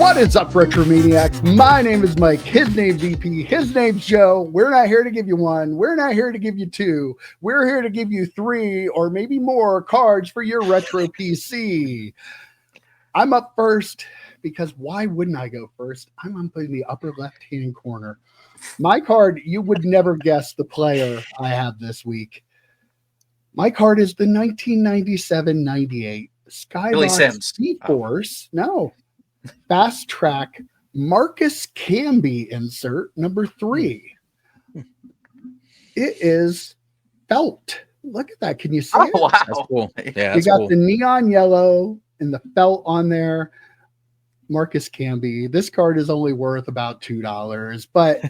What is up, Retro Maniacs? My name is Mike. His name's EP. His name's Joe. We're not here to give you one. We're not here to give you two. We're here to give you three or maybe more cards for your Retro PC. I'm up first because why wouldn't I go first? I'm up in the upper left-hand corner. My card, you would never guess the player I have this week. My card is the 1997-98 Skybox Z-Force. No. Fast Track Marcus Camby insert number 3. It is felt. Look at that. Can you see it? Wow. That's cool. Yeah, you got the neon yellow and the felt on there. Marcus Camby. This card is only worth about $2, but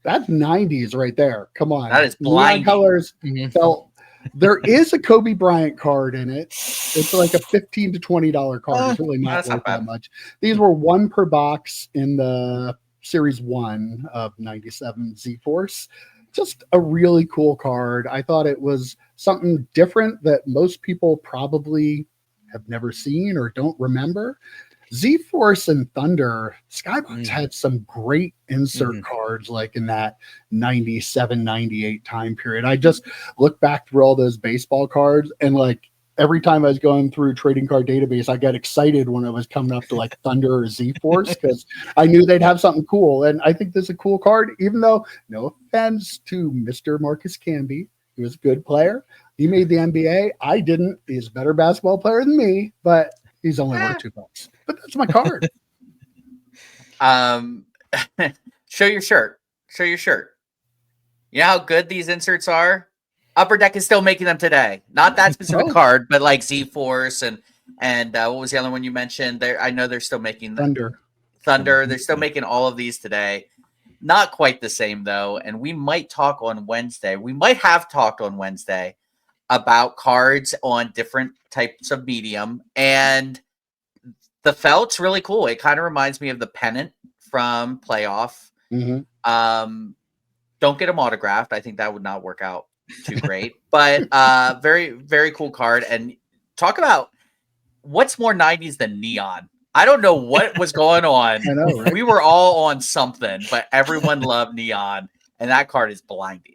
that's 90s right there. Come on. That is blinding. Neon colors, felt. There is a Kobe Bryant card in it. It's like a $15 to $20 card. It's really not worth that much. These were one per box in the Series 1 of 97 Z-Force. Just a really cool card. I thought it was something different that most people probably have never seen or don't remember. Z-Force and Thunder, Skybox had some great insert cards like in that 97, 98 time period. I just look back through all those baseball cards and like every time I was going through trading card database, I got excited when it was coming up to like Thunder or Z-Force because I knew they'd have something cool. And I think this is a cool card, even though no offense to Mr. Marcus Camby. He was a good player. He made the NBA. I didn't. He's a better basketball player than me, but he's only worth $2. But that's my card. Show your shirt. Show your shirt. You know how good these inserts are? Upper Deck is still making them today. Not that specific card, but like Z-Force and what was the other one you mentioned? I know they're still making Thunder. They're still making all of these today. Not quite the same though. And we might talk on Wednesday. We might have talked on Wednesday about cards on different types of medium, and the felt's really cool. It kind of reminds me of the pennant from Playoff. Don't get them autographed. I think that would not work out too great, but very, very cool card. And talk about what's more 90s than neon. I don't know what was going on. I know, right? We were all on something, but everyone loved neon, and that card is blinding.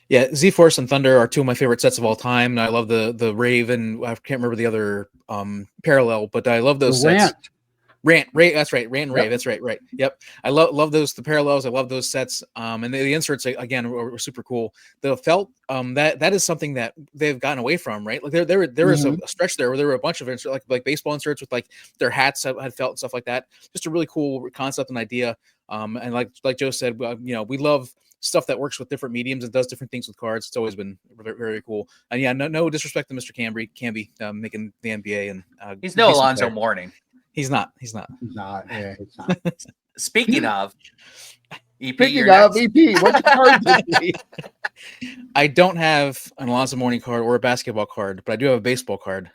Yeah, Z-Force and Thunder are two of my favorite sets of all time. And I love the Rave, and I can't remember the other parallel, but I love those sets. Rant, that's right. Rant and Rave, that's right. Yep. I love those, the parallels. I love those sets. And the inserts, again, were super cool. The felt, that is something that they've gotten away from, right? Like there was a stretch there where there were a bunch of inserts, like baseball inserts with like their hats had felt and stuff like that. Just a really cool concept and idea. And like Joe said, we love stuff that works with different mediums and does different things with cards. It's always been very, very cool. And yeah, no disrespect to Mr. Camby making the NBA, and he's no Alonzo Mourning. He's not. Yeah, he's not. Speaking of EP, EP, what's your card this week? I don't have an Alonzo Mourning card or a basketball card, but I do have a baseball card.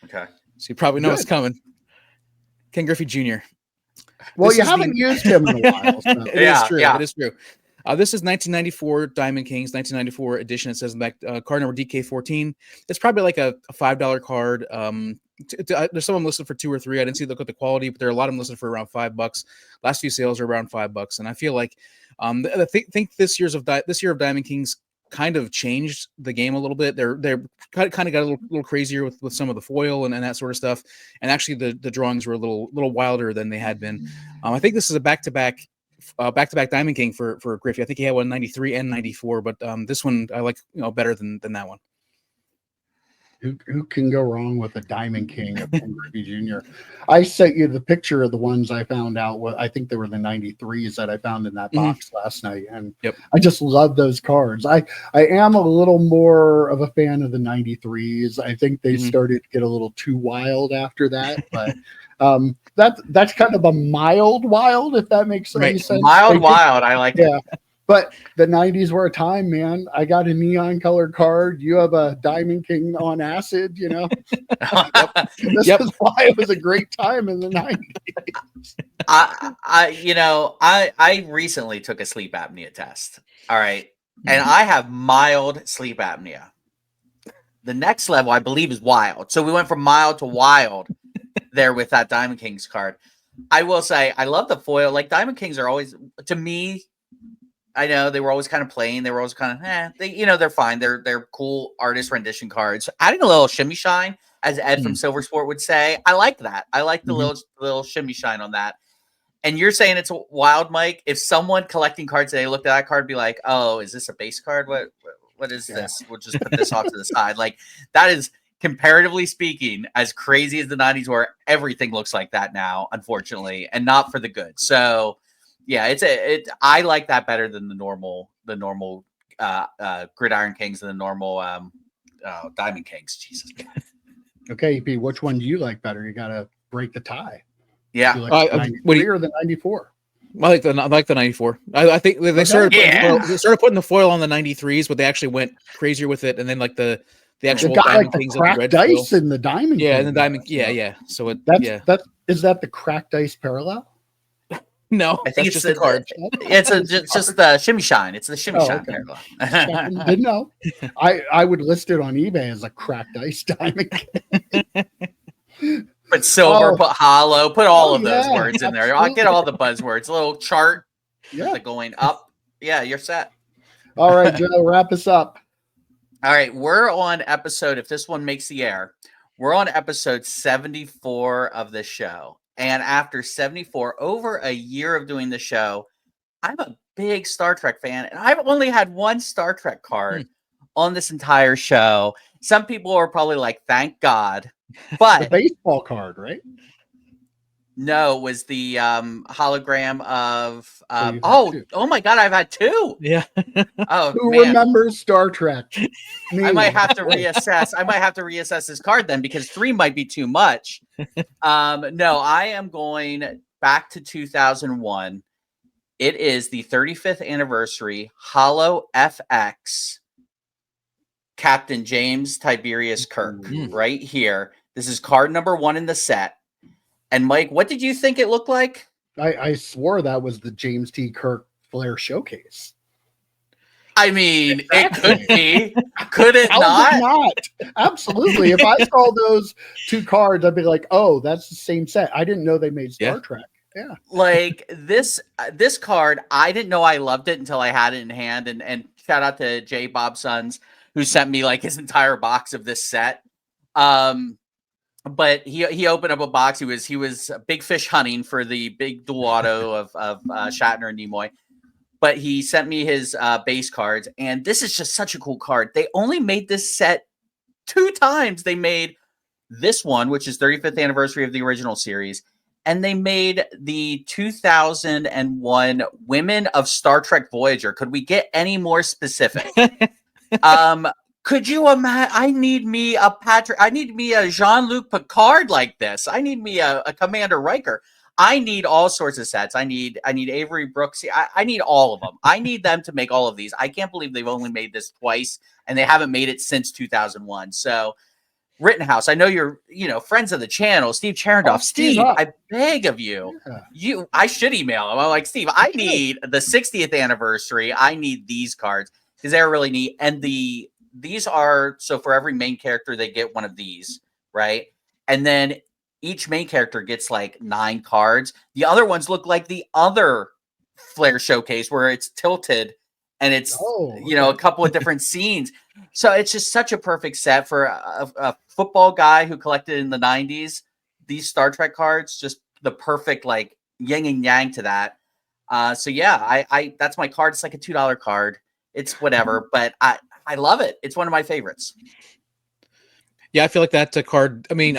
Okay. So you probably know what's coming. Ken Griffey Jr. Well, you haven't used him in a while. So. It is true. It is true. This is 1994 Diamond Kings, 1994 edition. It says in the back, card number DK14. It's probably like a $5 card. There's some of them listed for $2 or $3. I didn't see look at the quality, but there are a lot of them listed for around $5. Last few sales are around $5, and I feel like I think this year of Diamond Kings kind of changed the game a little bit. They're kind of got a little crazier with some of the foil and that sort of stuff. And actually, the drawings were a little wilder than they had been. I think this is a back-to-back Diamond King for Griffey. I think he had one 93 and 94, but this one I like better than that one. Who can go wrong with a Diamond King of Ken Griffey Jr.? I sent you the picture of the ones I found out. I think they were the 93s that I found in that box last night, and I just love those cards. I am a little more of a fan of the 93s. I think they started to get a little too wild after that, but that's kind of a mild wild, if that makes any sense. Wild. I like it. But the 90s were a time, man. I got a neon colored card. You have a Diamond King on acid, This is why it was a great time in the 90s. I recently took a sleep apnea test. All right. And I have mild sleep apnea. The next level, I believe, is wild. So we went from mild to wild. there with that Diamond Kings card. I will say I love the foil. Like Diamond Kings are always, to me, I know they were always kind of plain. They were always kind of, they're fine. They're cool artist rendition cards. Adding a little shimmy shine, as Ed from Silver Sport would say, I like that. I like the little shimmy shine on that. And you're saying it's wild, Mike. If someone collecting cards today looked at that card and be like, "Oh, is this a base card? What is this? We'll just put this off to the side." Like that is, comparatively speaking, as crazy as the 90s were, everything looks like that now, unfortunately, and not for the good. So yeah, I like that better than the normal Gridiron Kings and the normal Diamond Kings. Jesus. Okay, EP, which one do you like better? You got to break the tie. Yeah. Do you like the 93 or the 94? I like the 94. I think they started putting the foil on the 93s, but they actually went crazier with it, and then like the actual Diamond Kings, the cracked dice and the Diamond. Yeah, and the Diamond. Yeah. So is that the cracked dice parallel? No, I think it's just the card. It's just the shimmy shine. It's the shimmy shine parallel. Didn't know. I would list it on eBay as a cracked ice diamond. Put silver, put hollow, put all of those words in there. I'll get all the buzzwords. A little chart going up. Yeah, you're set. All right, Joe, wrap us up. All right, we're on episode, if this one makes the air, we're on episode 74 of the show. And after 74, over a year of doing the show, I'm a big Star Trek fan, and I've only had one Star Trek card on this entire show. Some people are probably like, thank God. But the baseball card, right? No, it was the hologram of oh my God, I've had two. Yeah. Who remembers Star Trek? I might have to reassess this card then, because 3 might be too much. No, I am going back to 2001. It is the 35th anniversary Holo FX Captain James Tiberius Kirk right here. This is card number 1 in the set. And Mike, what did you think it looked like? I swore that was the James T. Kirk Flair Showcase. I mean, it could be. Could it not? Absolutely. If I saw those 2 cards, I'd be like, oh, that's the same set. I didn't know they made Star Trek. Yeah. Like this card, I didn't know I loved it until I had it in hand. And shout out to J. Bob Sons, who sent me like his entire box of this set. But he opened up a box. He was big fish hunting for the big dual auto of Shatner and Nimoy. But he sent me his base cards, and this is just such a cool card. They only made this set 2 times. They made this one, which is 35th anniversary of the original series, and they made the 2001 Women of Star Trek Voyager. Could we get any more specific? Could you imagine? I need me a Jean-Luc Picard like this. I need me a Commander Riker. I need all sorts of sets. I need Avery Brooks. I need all of them. I need them to make all of these. I can't believe they've only made this twice, and they haven't made it since 2001. So, Rittenhouse, I know you're friends of the channel, Steve Cherendoff. Steve, I beg of you, I should email him. I'm like, Steve, I need the 60th anniversary. I need these cards because they're really neat. And these are, so for every main character, they get one of these, right? And then each main character gets like 9 cards. The other ones look like the other Flair Showcase where it's tilted and it's, a couple of different scenes. So it's just such a perfect set for a football guy who collected in the 90s. These Star Trek cards, just the perfect like yin and yang to that. So yeah, I that's my card. It's like a $2 card. It's whatever, but I love it. It's one of my favorites. Yeah, I feel like that card. I mean,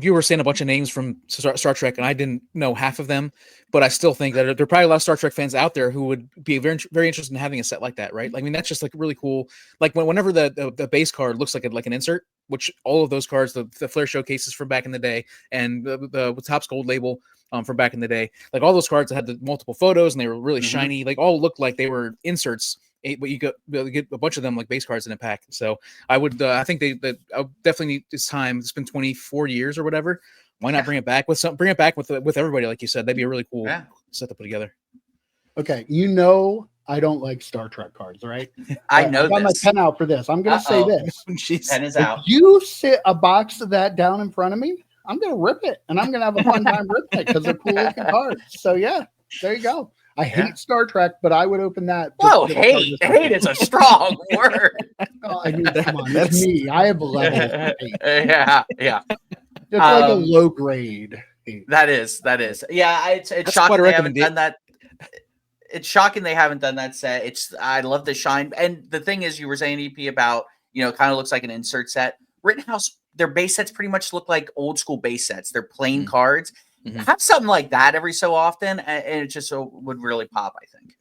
you were saying a bunch of names from Star Trek, and I didn't know half of them, but I still think that there are probably a lot of Star Trek fans out there who would be very, very interested in having a set like that, right? Like, I mean, that's just like really cool. Like whenever the base card looks like an insert, which all of those cards, the Flair Showcases from back in the day, and the Topps Gold label from back in the day, like all those cards that had the multiple photos and they were really shiny, like all looked like they were inserts. But you get a bunch of them like base cards in a pack. So I would, I think I definitely need this time. It's been 24 years or whatever. Why not bring it back with everybody? Like you said, that'd be a really cool set to put together. Okay. I don't like Star Trek cards, right? I know I got my pen out for this. I'm going to say this. Pen is out. If you sit a box of that down in front of me, I'm gonna rip it, and I'm gonna have a fun time ripping it because they're cool looking cards. So yeah, there you go. I hate Star Trek, but I would open that. Whoa, hate is a strong word. Oh, I mean, come on, that's me. I have a level of hate. Yeah. It's like a low grade hate. That is. Yeah, it's shocking they haven't done that. It's shocking they haven't done that set. I love the shine. And the thing is, you were saying, EP, about, kind of looks like an insert set. Rittenhouse, their base sets pretty much look like old school base sets. They're plain cards. Have something like that every so often, and it just would really pop, I think.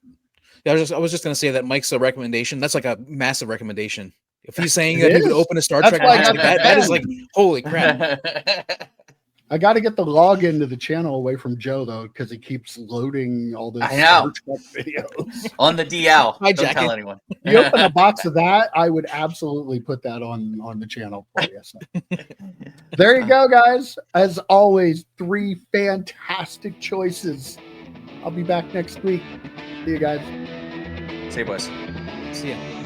Yeah, I was just going to say that Mike's a recommendation. That's like a massive recommendation. If he's saying that he would open a Star Trek, that is like, holy crap. I got to get the login to the channel away from Joe, though, because he keeps loading all this I know. Star Trek videos. On the DL. Hi, Don't Jackie. tell anyone. You open a box of that, I would absolutely put that on the channel for you. So. There you go, guys. As always, 3 fantastic choices. I'll be back next week. See you guys. See you, boys. See ya.